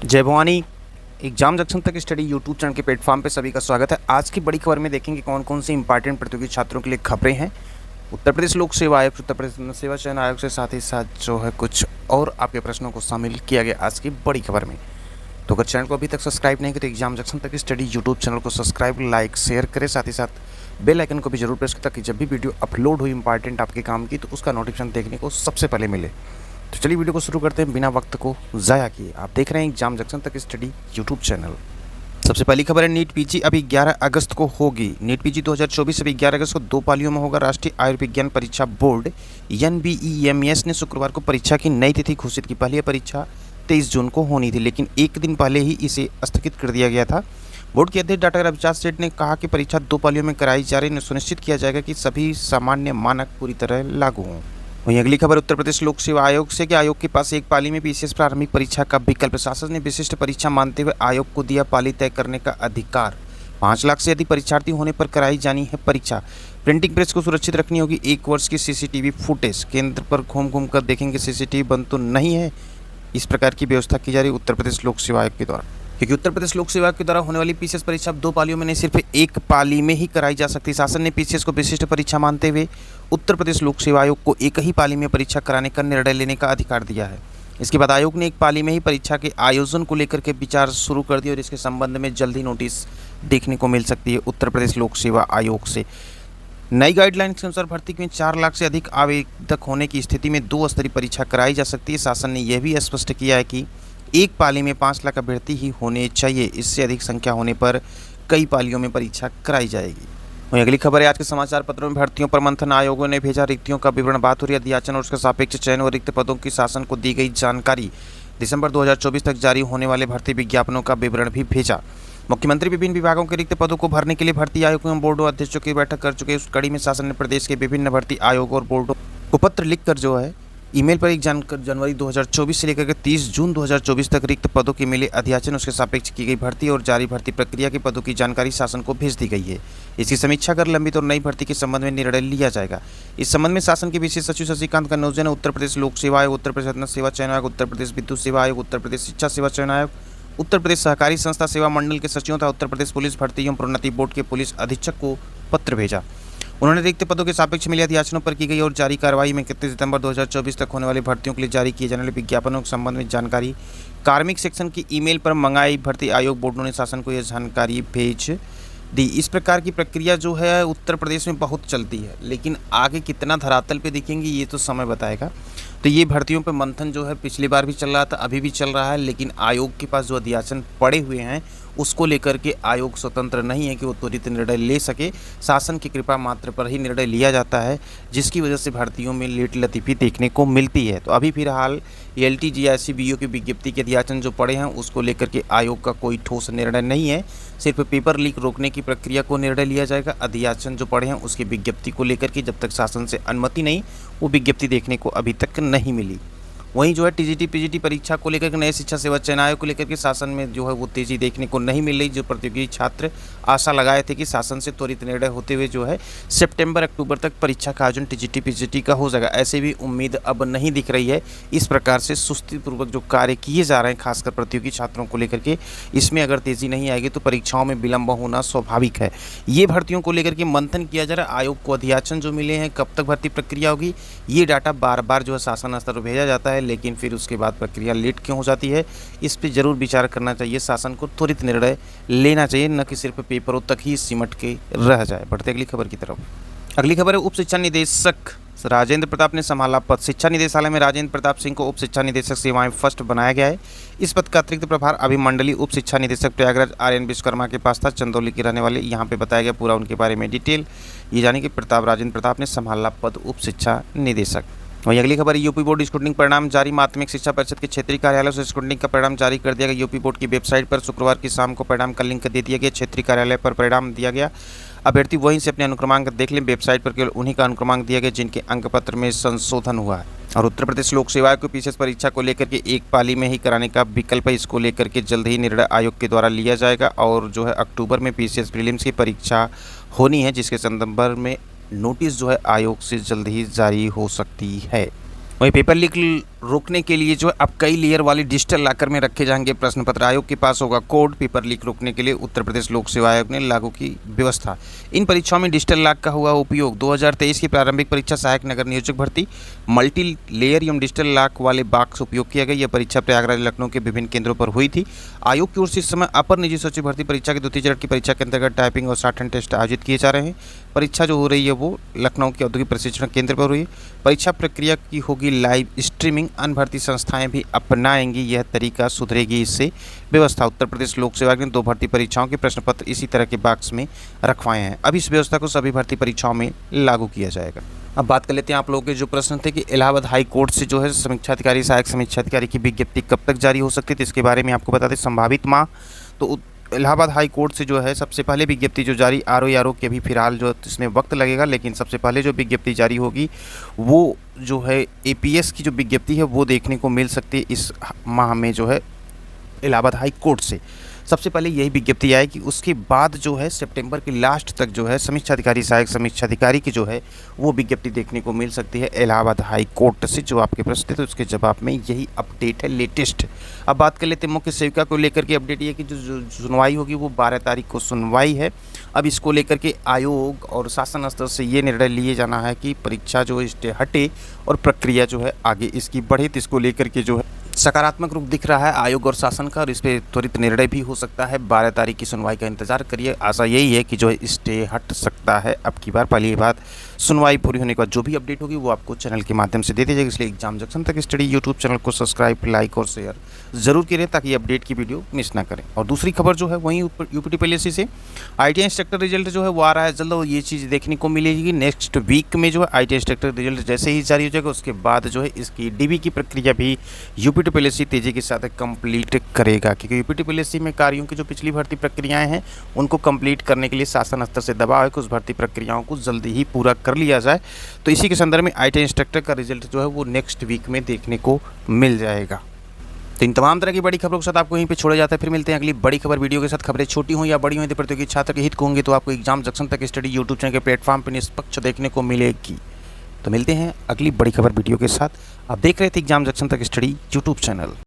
जय Bhavani. Exam junction तक study YouTube channel के प्लेटफॉर्म पे सभी का स्वागत है। आज की बड़ी खबर में देखेंगे कौन कौन सी इंपॉर्टेंट प्रतियोगी छात्रों के लिए खबरें हैं। उत्तर प्रदेश लोक सेवा आयोग, उत्तर प्रदेश सेवा चयन आयोग से साथ ही साथ जो है कुछ और आपके प्रश्नों को शामिल किया गया आज की बड़ी खबर में। तो अगर चैनल को अभी तक सब्सक्राइब नहीं किया तो एग्जाम जंक्शन तक स्टडी यूट्यूब चैनल को सब्सक्राइब, लाइक, शेयर करें, साथ ही साथ बेल आइकन को भी जरूर प्रेस करें ताकि जब भी वीडियो अपलोड हुई इंपॉर्टेंट आपके काम की तो उसका नोटिफिकेशन देखने को सबसे पहले मिले। तो चलिए वीडियो को शुरू करते हैं बिना वक्त को ज़ाया किए। आप देख रहे हैं एग्जाम जंक्शन तक स्टडी यूट्यूब चैनल। सबसे पहली खबर है, नीट पीजी अभी 11 अगस्त को होगी। नीट पीजी 2024 अभी 11 अगस्त को 2 पालियों में होगा। राष्ट्रीय आयुर्विज्ञान परीक्षा बोर्ड NBEMS ने शुक्रवार को परीक्षा की नई तिथि घोषित की। पहले यह परीक्षा 23 जून को होनी थी, लेकिन एक दिन पहले ही इसे स्थगित कर दिया गया था। बोर्ड के अध्यक्ष डॉक्टर अभिजात सेठ ने कहा कि परीक्षा 2 पालियों में कराई जा रही है। सुनिश्चित किया जाएगा कि सभी सामान्य मानक पूरी तरह लागू हों। वहीं अगली खबर उत्तर प्रदेश लोक सेवा आयोग से कि आयोग के पास एक पाली में पीसीएस प्रारंभिक परीक्षा का विकल्प। शासन ने विशिष्ट परीक्षा मानते हुए आयोग को दिया पाली तय करने का अधिकार। 5 लाख से अधिक परीक्षार्थी होने पर कराई जानी है परीक्षा। प्रिंटिंग प्रेस को सुरक्षित रखनी होगी 1 वर्ष की सीसीटीवी फुटेज। केंद्र पर घूम कर देखेंगे सीसीटीवी बंद तो नहीं है। इस प्रकार की व्यवस्था की जा रही है उत्तर प्रदेश लोक सेवा आयोग के द्वारा, क्योंकि उत्तर प्रदेश लोक सेवा के द्वारा होने वाली पीसीएस परीक्षा 2 पालियों में नहीं सिर्फ एक पाली में ही कराई जा सकती। शासन ने पीसीएस को विशिष्ट परीक्षा मानते हुए उत्तर प्रदेश लोक सेवा आयोग को एक ही पाली में परीक्षा कराने का निर्णय लेने का अधिकार दिया है। इसके बाद आयोग ने एक पाली में ही परीक्षा के आयोजन को लेकर के विचार शुरू कर दिया और इसके संबंध में जल्द ही नोटिस देखने को मिल सकती है उत्तर प्रदेश लोक सेवा आयोग से। नई गाइडलाइंस के अनुसार भर्ती में 4 लाख से अधिक आवेदक होने की स्थिति में 2 स्तरीय परीक्षा कराई जा सकती है। शासन ने यह भी स्पष्ट किया है कि एक पाली में 5 लाख अभ्यर्थी ही होने चाहिए। इससे अधिक संख्या होने पर कई पालियों में परीक्षा कराई जाएगी। वहीं अगली खबर है, आज के समाचार पत्रों में भर्तियों पर मंथन आयोगों ने भेजा रिक्तियों का विवरण। बात हो रही है अध्याचन और उसके सापेक्ष चयन और रिक्त पदों की शासन को दी गई जानकारी। दिसंबर 2024 तक जारी होने वाले भर्ती विज्ञापनों का विवरण भी भेजा। मुख्यमंत्री विभिन्न विभागों के रिक्त पदों को भरने के लिए भर्ती आयोगों एवं बोर्डों अध्यक्षों की बैठक कर चुके। उस कड़ी में शासन ने प्रदेश के विभिन्न भर्ती आयोगों और बोर्डों को पत्र लिखकर जो है ईमेल पर 1 जनवरी 2024 से लेकर के 30 जून 2024 तक रिक्त पदों के मिले अध्याचन, उसके सापेक्ष की गई भर्ती और जारी भर्ती प्रक्रिया के पदों की जानकारी शासन को भेज दी गई है। इसकी समीक्षा कर लंबित और नई भर्ती के संबंध में निर्णय लिया जाएगा। इस संबंध में शासन के विशेष सचिव शशिकांत कन्नौजिया ने उत्तर प्रदेश लोक सेवा आयोग, उत्तर प्रदेश सेवा चयन आयोग, उत्तर प्रदेश विद्युत सेवा आयोग, उत्तर प्रदेश शिक्षा सेवा चयन आयोग, उत्तर प्रदेश सहकारी संस्था सेवा मंडल के सचिवों तथा उत्तर प्रदेश पुलिस भर्ती एवं प्रोन्नति बोर्ड के पुलिस अधीक्षक को पत्र भेजा। उन्होंने रिक्त पदों के सापेक्ष मिले अध्याचनों पर की गई और जारी कार्रवाई में 31 सितंबर 2024 तक होने वाली भर्तियों के लिए जारी किए जाने वाले विज्ञापनों के संबंध में जानकारी कार्मिक सेक्शन की ईमेल पर मंगाई। भर्ती आयोग बोर्डों ने शासन को यह जानकारी भेज दी। इस प्रकार की प्रक्रिया जो है उत्तर प्रदेश में बहुत चलती है, लेकिन आगे कितना धरातल पे दिखेंगी ये तो समय बताएगा। तो ये भर्तियों पे मंथन जो है पिछली बार भी चल रहा था, अभी भी चल रहा है, लेकिन आयोग के पास जो अध्याचन पड़े हुए हैं उसको लेकर के आयोग स्वतंत्र नहीं है कि वो त्वरित निर्णय ले सके। शासन की कृपा मात्र पर ही निर्णय लिया जाता है, जिसकी वजह से भर्तियों में लेट लतीफ़ी देखने को मिलती है। तो अभी फिलहाल LTG या SCBO की विज्ञप्ति के अध्याचन जो पड़े हैं उसको लेकर के आयोग का कोई ठोस निर्णय नहीं है। सिर्फ पेपर लीक रोकने की प्रक्रिया को निर्णय लिया जाएगा। अध्याचन जो पड़े हैं उसकी विज्ञप्ति को लेकर के जब तक शासन से अनुमति नहीं, वो विज्ञप्ति देखने को अभी तक नहीं मिली। वहीं जो है TGT PGT परीक्षा को लेकर के नए शिक्षा सेवा चयन आयोग को लेकर के शासन में जो है वो तेज़ी देखने को नहीं मिल रही। जो प्रतियोगी छात्र आशा लगाए थे कि शासन से त्वरित निर्णय होते हुए जो है सितंबर अक्टूबर तक परीक्षा का आयोजन TGT PGT का हो जाएगा, ऐसे भी उम्मीद अब नहीं दिख रही है। इस प्रकार से सुस्तीपूर्वक जो कार्य किए जा रहे हैं खासकर प्रतियोगी छात्रों को लेकर के, इसमें अगर तेज़ी नहीं आएगी तो परीक्षाओं में विलम्ब होना स्वाभाविक है। ये भर्तियों को लेकर के मंथन किया जा रहा है। आयोग को अध्याचन जो मिले हैं, कब तक भर्ती प्रक्रिया होगी, ये डाटा बार बार जो है शासन स्तर पर भेजा जाता है, लेकिन फिर उसके बाद प्रक्रिया लेट क्यों हो जाती है, इस पर जरूर विचार करना चाहिए। शासन को त्वरित निर्णय लेना चाहिए, न कि सिर्फ पेपरों तक ही सिमट के रह जाए। बढ़ते अगली खबर की तरफ। अगली खबर है, उप शिक्षा निदेशक राजेंद्र प्रताप ने संभाला पद। शिक्षा निदेशालय में राजेंद्र प्रताप सिंह को उप शिक्षा निदेशक सेवाएं फर्स्ट बनाया गया है। इस पद का अतिरिक्त प्रभार अभी मंडलीय उप शिक्षा निदेशक प्रयागराज RN विश्वकर्मा के पास था। चंदौली के रहने वाले, यहाँ पे बताया गया पूरा उनके बारे में डिटेल। ये जाने कि राजेंद्र प्रताप ने संभाला पद उप शिक्षा निदेशक। वहीं अगली खबर, यूपी बोर्ड स्क्रूटनिंग परिणाम जारी। माध्यमिक शिक्षा परिषद के क्षेत्रीय कार्यालय से स्क्रूटनिंग का परिणाम जारी कर दिया गया। यूपी बोर्ड की वेबसाइट पर शुक्रवार की शाम को परिणाम का लिंक दे दिया गया। क्षेत्रीय कार्यालय पर परिणाम दिया गया। अभ्यर्थी वहीं से अपने अनुक्रमांक देख लें। वेबसाइट पर केवल उन्हीं का अनुक्रमांक दिया गया जिनके अंक पत्र में संशोधन हुआ है। और उत्तर प्रदेश लोक सेवा आयोग को पीसीएस परीक्षा को लेकर के एक पाली में ही कराने का विकल्प है। इसको लेकर के जल्द ही निर्णय आयोग के द्वारा लिया जाएगा और जो है अक्टूबर में पीसीएस प्रीलिम्स की परीक्षा होनी है, जिसके संदर्भ में नोटिस जो है आयोग से जल्द ही जारी हो सकती है। वहीं पेपर लीक रोकने के लिए जो है अब कई लेयर वाले डिजिटल लॉकर में रखे जाएंगे प्रश्न पत्र। आयोग के पास होगा कोड। पेपर लीक रोकने के लिए उत्तर प्रदेश लोक सेवा आयोग ने लागू की व्यवस्था। इन परीक्षाओं में डिजिटल लॉक का हुआ उपयोग। 2023 की प्रारंभिक परीक्षा सहायक नगर नियोजक भर्ती मल्टी लेयर एवं डिजिटल लॉक वाले बॉक्स उपयोग किया गया। यह परीक्षा प्रयागराज लखनऊ के विभिन्न केंद्रों पर हुई थी। आयोग की ओर से इस समय अपर निजी सचिव भर्ती परीक्षा के द्वितीय चरण की परीक्षा के अंतर्गत टाइपिंग और शॉर्ट हैंड टेस्ट आयोजित किए जा रहे हैं। परीक्षा जो हो रही है वो लखनऊ के औद्योगिक प्रशिक्षण केंद्र पर हुई है। परीक्षा प्रक्रिया की होगी लाइव स्ट्रीमिंग। अन्य भर्ती संस्थाएं भी अपनाएंगी यह तरीका, सुधरेगी इससे व्यवस्था। उत्तर प्रदेश लोक सेवा आयोग ने 2 भर्ती परीक्षाओं के प्रश्न पत्र इसी तरह के बॉक्स में रखवाए हैं। अब इस व्यवस्था को सभी भर्ती परीक्षाओं में लागू किया जाएगा। अब बात कर लेते हैं आप लोगों के जो प्रश्न थे कि इलाहाबाद हाई कोर्ट से जो है समीक्षा अधिकारी, सहायक समीक्षा अधिकारी की विज्ञप्ति कब तक जारी हो सकती है, तो इसके बारे में आपको बता दें। संभावित माह तो इलाहाबाद हाई कोर्ट से जो है सबसे पहले विज्ञप्ति जो जारी आरओ के अभी फिलहाल जो इसमें वक्त लगेगा, लेकिन सबसे पहले जो विज्ञप्ति जारी होगी वो जो है एपीएस की जो विज्ञप्ति है वो देखने को मिल सकती है इस माह में जो है इलाहाबाद हाई कोर्ट से। सबसे पहले यही विज्ञप्ति आएगी, उसके बाद जो है सितंबर के लास्ट तक जो है समीक्षा अधिकारी, सहायक समीक्षा अधिकारी की जो है वो विज्ञप्ति देखने को मिल सकती है इलाहाबाद हाई कोर्ट से। जो आपके प्रश्न थे तो उसके जवाब में यही अपडेट है लेटेस्ट। अब बात कर लेते हैं मुख्य सेविका को लेकर के अपडेट। ये कि जो सुनवाई होगी वो 12 तारीख को सुनवाई है। अब इसको लेकर के आयोग और शासन स्तर से ये निर्णय लिए जाना है कि परीक्षा जो स्टे हटे और प्रक्रिया जो है आगे इसकी बढ़े। तो इसको लेकर के जो है सकारात्मक रुख दिख रहा है आयोग और शासन का, और इस पर त्वरित निर्णय भी हो सकता है। 12 तारीख की सुनवाई का इंतजार करिए। आशा यही है कि जो है स्टे हट सकता है अब की बार। पहली बात, सुनवाई पूरी होने के बाद जो भी अपडेट होगी वो आपको चैनल के माध्यम से दे दी जाएगी। इसलिए एग्जाम जंक्शन तक स्टडी यूट्यूब चैनल को सब्सक्राइब, लाइक और शेयर जरूर करें ताकि अपडेट की वीडियो मिस ना करें। और दूसरी खबर जो है वहीं यूपीटीपीएससी से ITI इंस्ट्रक्टर रिजल्ट जो है वो आ रहा है जल्द, और ये चीज़ देखने को मिलेगी नेक्स्ट वीक में। जो है ITI इंस्ट्रक्टर रिजल्ट जैसे ही जारी हो जाएगा उसके बाद जो है इसकी DB की प्रक्रिया भी यूपीटीपीएससी तेजी के साथ कंप्लीट करेगा, क्योंकि यूपीटीपीएससी में कार्यों की जो पिछली भर्ती प्रक्रियाएं हैं उनको कंप्लीट करने के लिए शासन स्तर से दबाव है कि उस भर्ती प्रक्रियाओं को जल्दी ही पूरा कर लिया जाए। तो इसी के संदर्भ में ITI इंस्ट्रक्टर का रिजल्ट जो है वो नेक्स्ट वीक में देखने को मिल जाएगा। तो इन तमाम तरह की बड़ी खबरों के साथ आपको यहीं पे छोड़ा जाता है। फिर मिलते हैं अगली बड़ी खबर वीडियो के साथ। खबरें छोटी हों या बड़ी हों, यदि प्रतियोगी छात्र के हित को होंगे तो आपको एग्जाम जंक्शन तक स्टडी यूट्यूब चैनल के प्लेटफॉर्म पर निष्पक्ष देखने को मिलेगी। तो मिलते हैं अगली बड़ी खबर वीडियो के साथ। आप देख रहे थे एग्जाम जंक्शन तक स्टडी यूट्यूब चैनल।